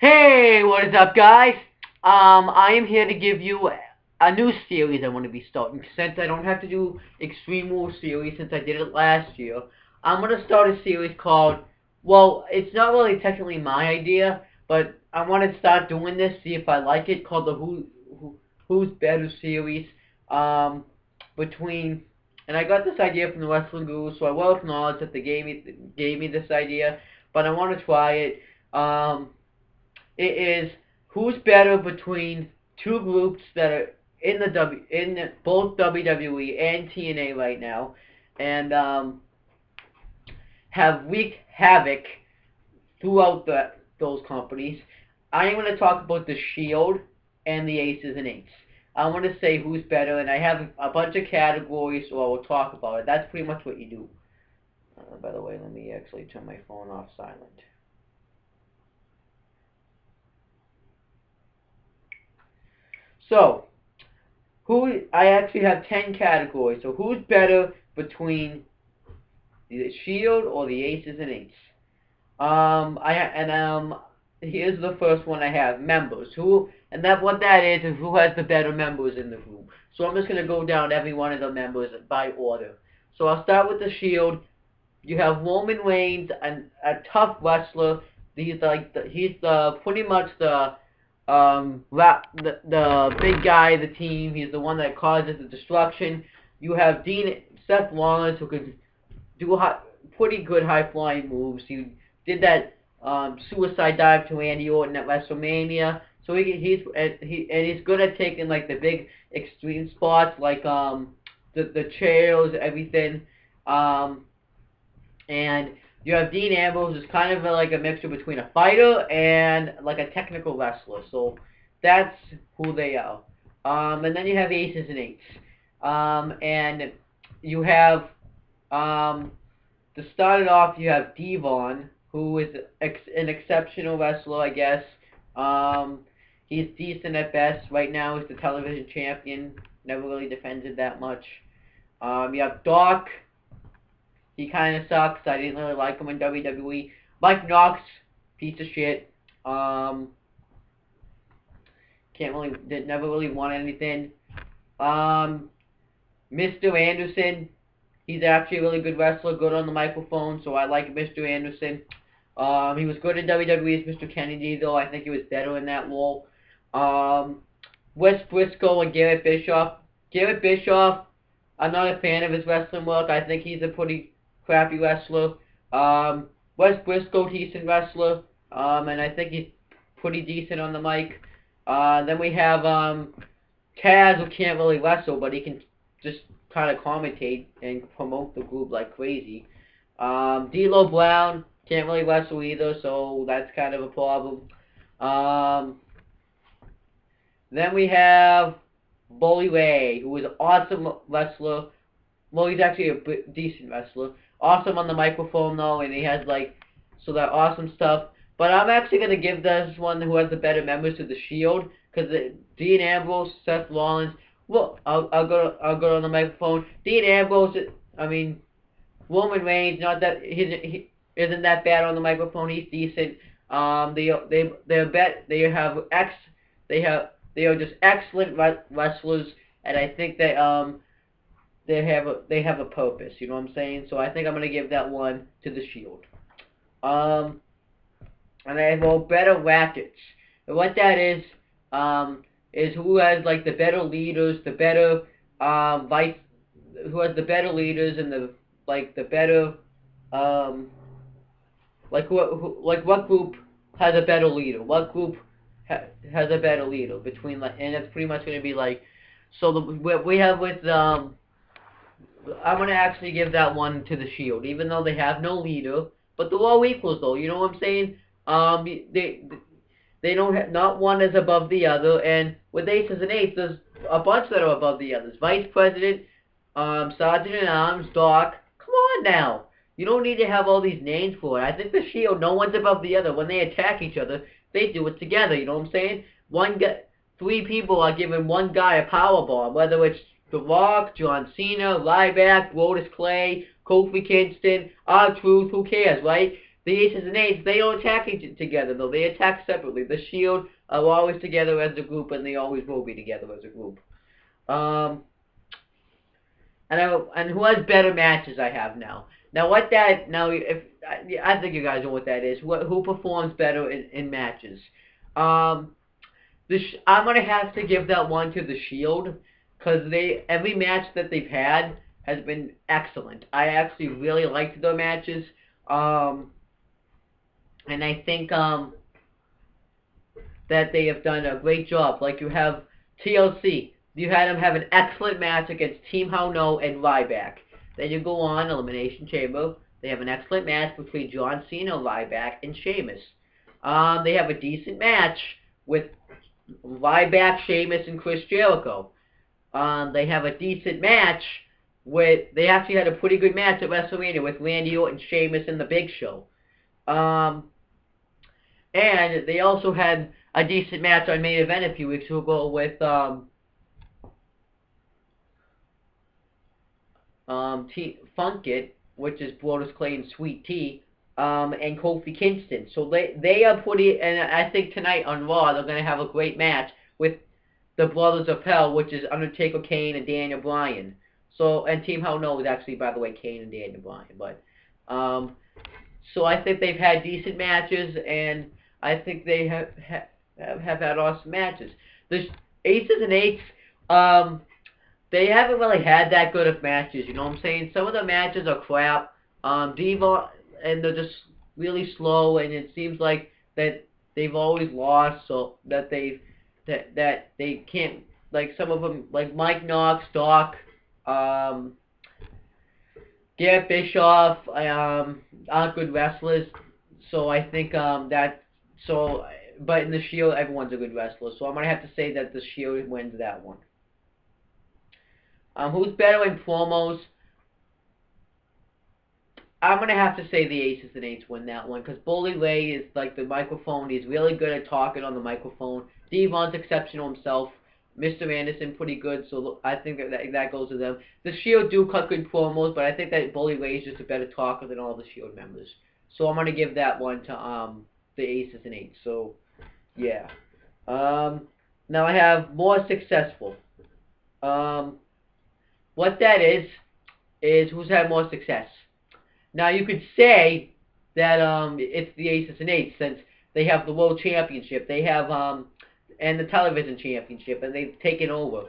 Hey, what is up, guys? I am here to give you a new series I want to be starting. Since I don't have to do Extreme Rules series since I did it last year, I'm going to start a series called, well, it's not really technically my idea, but I want to start doing this, see if I like it, called the Who's Better series. Um, between, and I got this idea from the Wrestling Guru, so I will acknowledge that they gave me this idea, but I want to try it. It is who's better between two groups that are in both WWE and TNA right now, and have wreaked havoc throughout those companies. I am going to talk about the Shield and the Aces and Eights. I want to say who's better, and I have a bunch of categories, so I will talk about it. That's pretty much what you do. By the way, let me actually turn my phone off silent. So, I actually have 10 categories. So who's better between the Shield or the Aces and Eights? Here's the first one I have: members. What that is who has the better members in the group. So I'm just gonna go down every one of the members by order. So I'll start with the Shield. You have Roman Reigns, a tough wrestler. He's pretty much the big guy of the team. He's the one that causes the destruction. You have Seth Rollins, who can do pretty good high flying moves. He did that suicide dive to Randy Orton at WrestleMania. So he's good at taking like the big extreme spots, like the chairs, everything. Um, and you have Dean Ambrose, who's kind of like a mixture between a fighter and like a technical wrestler. So that's who they are. And then you have Aces and Eights. And you have to start it off, you have Devon, who is an exceptional wrestler, I guess. Um, he's decent at best. Right now, he's the television champion. Never really defended that much. You have Doc. He kind of sucks. I didn't really like him in WWE. Mike Knox, piece of shit. Um, never really won anything. Um, Mr. Anderson, he's actually a really good wrestler, good on the microphone, so I like Mr. Anderson. He was good in WWE as Mr. Kennedy, though I think he was better in that role. Um, Wes Briscoe and Garrett Bischoff. Garrett Bischoff, I'm not a fan of his wrestling work. I think he's a pretty crappy wrestler. Wes Briscoe, decent wrestler, and I think he's pretty decent on the mic. Then we have Taz, who can't really wrestle, but he can just kind of commentate and promote the group like crazy. D'Lo Brown can't really wrestle either, so that's kind of a problem. Um, then we have Bully Ray, who is an awesome wrestler. Well, he's actually a decent wrestler. Awesome on the microphone though, and he has that awesome stuff. But I'm actually gonna give this one who has the better members to the Shield, because Dean Ambrose, Seth Rollins. Well, I'll go on the microphone. Dean Ambrose, I mean, Roman Reigns, not that he isn't that bad on the microphone. He's decent. They are just excellent wrestlers, and I think they have a purpose. You know what I'm saying? So I think I'm gonna give that one to the Shield. Um, and I have better rackets. And what that is who has like the better leaders, the better vice, who has the better leaders and the better um what group has a better leader? What group has a better leader between and it's pretty much gonna be like so what we have with I'm gonna actually give that one to the Shield, even though they have no leader. But they're all equals, though. You know what I'm saying? They don't have, not one is above the other, and with Aces and Eights, there's a bunch that are above the others. Vice President, Sergeant at Arms, Doc. Come on now. You don't need to have all these names for it. I think the Shield, no one's above the other. When they attack each other, they do it together. You know what I'm saying? Three people are giving one guy a power bomb, whether it's The Rock, John Cena, Ryback, Brodus Clay, Kofi Kingston, R-Truth, who cares, right? The Aces and Eights, they don't attack together, though. They attack separately. The Shield are always together as a group, and they always will be together as a group. And who has better matches I have now. Now, if I think you guys know what that is. Who performs better in matches? I'm going to have to give that one to the Shield, because every match that they've had has been excellent. I actually really liked their matches. And I think that they have done a great job. Like, you have TLC. You had them have an excellent match against Team Hell No and Ryback. Then you go on Elimination Chamber. They have an excellent match between John Cena, Ryback, and Sheamus. They have a decent match with Ryback, Sheamus, and Chris Jericho. They have a decent match they actually had a pretty good match at WrestleMania with Randy Orton, Sheamus, and The Big Show. And they also had a decent match on Main Event a few weeks ago with Funk It, which is Brodus Clay and Sweet Tea, and Kofi Kingston. So they are pretty, and I think tonight on Raw they're going to have a great match with the Brothers of Hell, which is Undertaker, Kane, and Daniel Bryan. So, and Team Hell No is actually, by the way, Kane and Daniel Bryan. But, so I think they've had decent matches, and I think they have had awesome matches. The Aces and Eights, they haven't really had that good of matches, you know what I'm saying? Some of the matches are crap. Diva, and they're just really slow, and it seems like that they've always lost, so that they can't, like some of them, like Mike Knox, Doc, Garrett Bischoff, aren't good wrestlers. So I think but in the Shield, everyone's a good wrestler. So I'm going to have to say that the Shield wins that one. Who's better in promos? I'm going to have to say the Aces and Eights win that one, because Bully Ray is like the microphone. He's really good at talking on the microphone. Devon's exceptional himself. Mr. Anderson, pretty good, so I think that goes to them. The Shield do cut good promos, but I think that Bully Ray is just a better talker than all the Shield members. So I'm going to give that one to the Aces and Eights. So, yeah. Now I have more successful. What that is who's had more success. Now you could say that it's the Aces and Eights, since they have the World Championship. They have and the Television Championship, and they've taken over.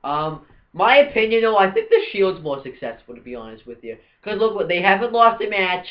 My opinion, though, I think the Shield's more successful, to be honest with you. Because look, they haven't lost a match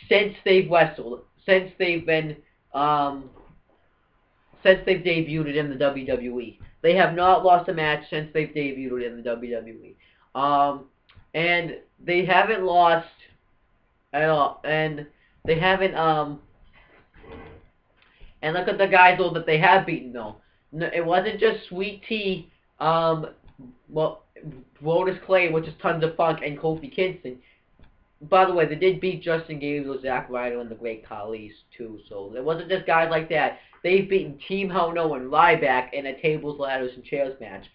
since they've wrestled, since they've been, since they've debuted in the WWE. They have not lost a match since they've debuted in the WWE. And they haven't lost at all, and they haven't, and look at the guys, though, that they have beaten, though. No, it wasn't just Sweet Tea, Brodus Clay, which is Tons of Funk, and Kofi Kingston. By the way, they did beat Justin Gabriel, Zack Ryder, and the Great Khali, too. So it wasn't just guys like that. They've beaten Team Hell No and Ryback in a tables, ladders, and chairs match,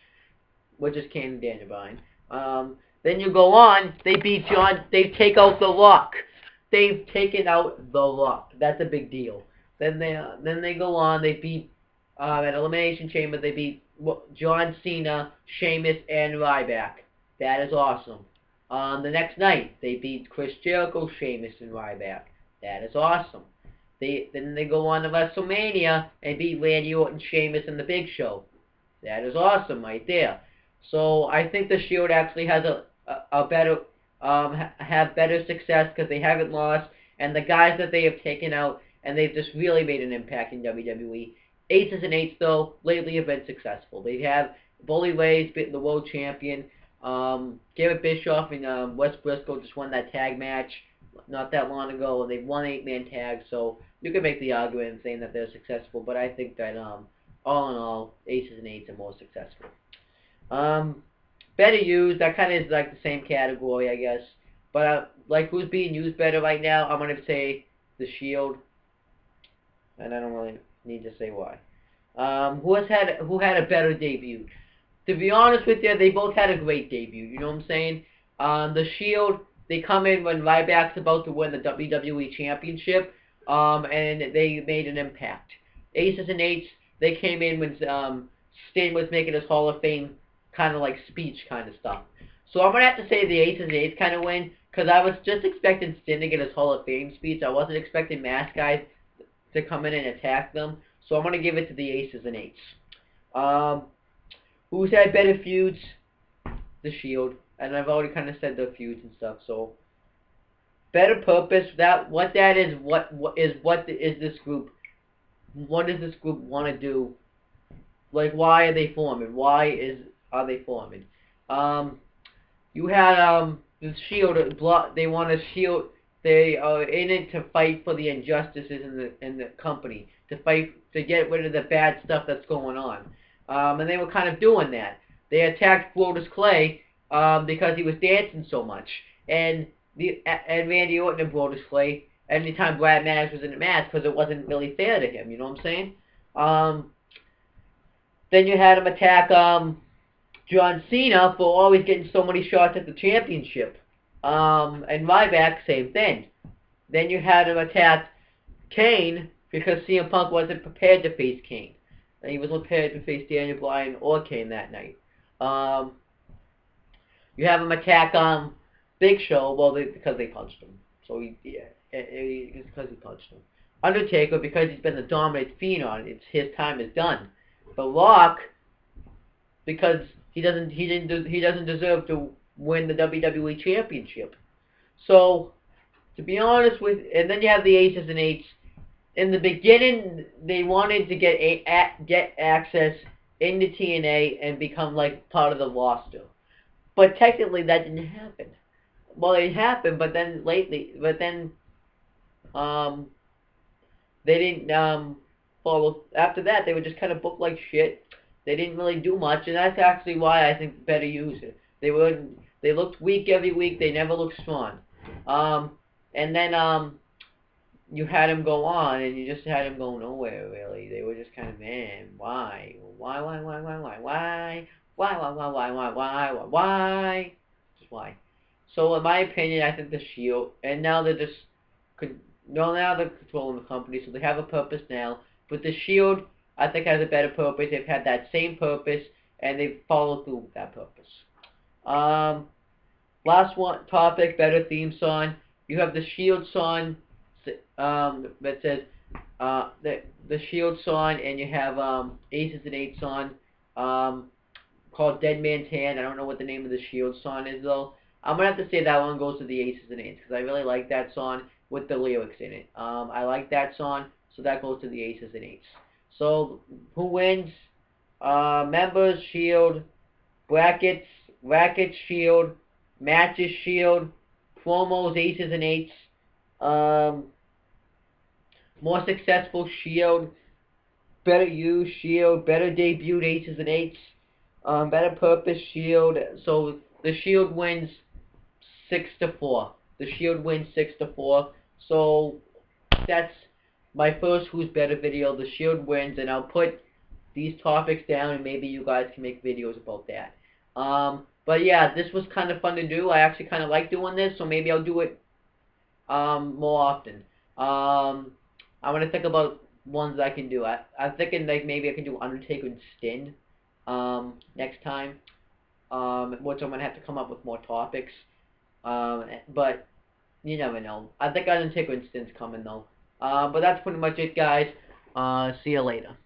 which is Kane and Daniel Bryan. Then you go on, they beat they take out The Rock. They've taken out The Rock. That's a big deal. Then they go on, they beat, at Elimination Chamber, they beat John Cena, Sheamus, and Ryback. That is awesome. The next night, they beat Chris Jericho, Sheamus, and Ryback. That is awesome. Then they go on to WrestleMania and beat Randy Orton, Sheamus, and The Big Show. That is awesome right there. So I think the Shield actually has a better, have better success, because they haven't lost, and the guys that they have taken out, and they've just really made an impact in WWE. Aces and Eights, though, lately have been successful. They have Bully Ray's been the world champion. Garrett Bischoff and Wes Briscoe just won that tag match not that long ago, and they've won 8-man tag, so you can make the argument saying that they're successful, but I think that, all in all, Aces and Eights are more successful. Better used, that kind of is like the same category, I guess. But, like, who's being used better right now? I'm going to say the Shield. And I don't really need to say why. Who had a better debut? To be honest with you, they both had a great debut. You know what I'm saying? The Shield, they come in when Ryback's about to win the WWE Championship. and they made an impact. Aces and eights, they came in when Sting was making his Hall of Fame kind of like speech kind of stuff. So I'm gonna have to say the aces and eights kind of win because I was just expecting Sting to get his Hall of Fame speech. I wasn't expecting mask guys to come in and attack them. So I'm gonna give it to the aces and eights. Um, who's had better feuds? The Shield, and I've already kind of said the feuds and stuff. So better purpose. What is this group? What does this group want to do? Like, why are they forming? Are they forming? You had the Shield. They want to shield. They are in it to fight for the injustices in the company, to fight to get rid of the bad stuff that's going on. And they were kind of doing that. They attacked Brodus Clay because he was dancing so much, and Randy Orton and Brodus Clay. Anytime Brad Maddox was in the match, because it wasn't really fair to him. You know what I'm saying? Then you had him attack John Cena for always getting so many shots at the championship. And Ryback, same thing. Then you had him attack Kane because CM Punk wasn't prepared to face Kane. And he wasn't prepared to face Daniel Bryan or Kane that night. You have him attack Big Show, well, because they punched him. So it's because he punched him. Undertaker, because he's been the dominant Phenom, his time is done. The Rock, because he doesn't deserve to win the WWE Championship. So, to be honest with, and then you have the aces and eights. In the beginning, they wanted to get access into TNA and become like part of the roster, but technically that didn't happen. Well, it happened, but then they didn't follow. After that, they were just kind of booked like shit. They didn't really do much, and that's actually why I think better use it. They looked weak every week. They never looked strong. And then you had him go on, and you just had him go nowhere really. They were just kind of, man, why, just why? So in my opinion, I think the Shield, and now they're just now they're controlling the company, so they have a purpose now. But the Shield, I think, has a better purpose. They've had that same purpose, and they've followed through with that purpose. Last one topic, better theme song. You have the Shield song that says the Shield song, and you have Aces and Eights song called Dead Man's Hand. I don't know what the name of the Shield song is though. I'm gonna have to say that one goes to the Aces and Eights because I really like that song with the lyrics in it. I like that song, so that goes to the Aces and Eights. So who wins? Members Shield, brackets Shield, matches Shield, promos Aces and Eights. More successful Shield, better use Shield, better debut Aces and Eights, better purpose Shield. So the Shield wins 6-4. The Shield wins 6-4. So that's my first Who's Better video. The Shield wins, and I'll put these topics down, and maybe you guys can make videos about that. But yeah, this was kind of fun to do. I actually kind of like doing this, so maybe I'll do it more often. I'm gonna think about ones I can do. I'm thinking like maybe I can do Undertaker and Sting next time. Which I'm gonna have to come up with more topics. But you never know. I think Undertaker and Sting's coming though. But that's pretty much it, guys. See you later.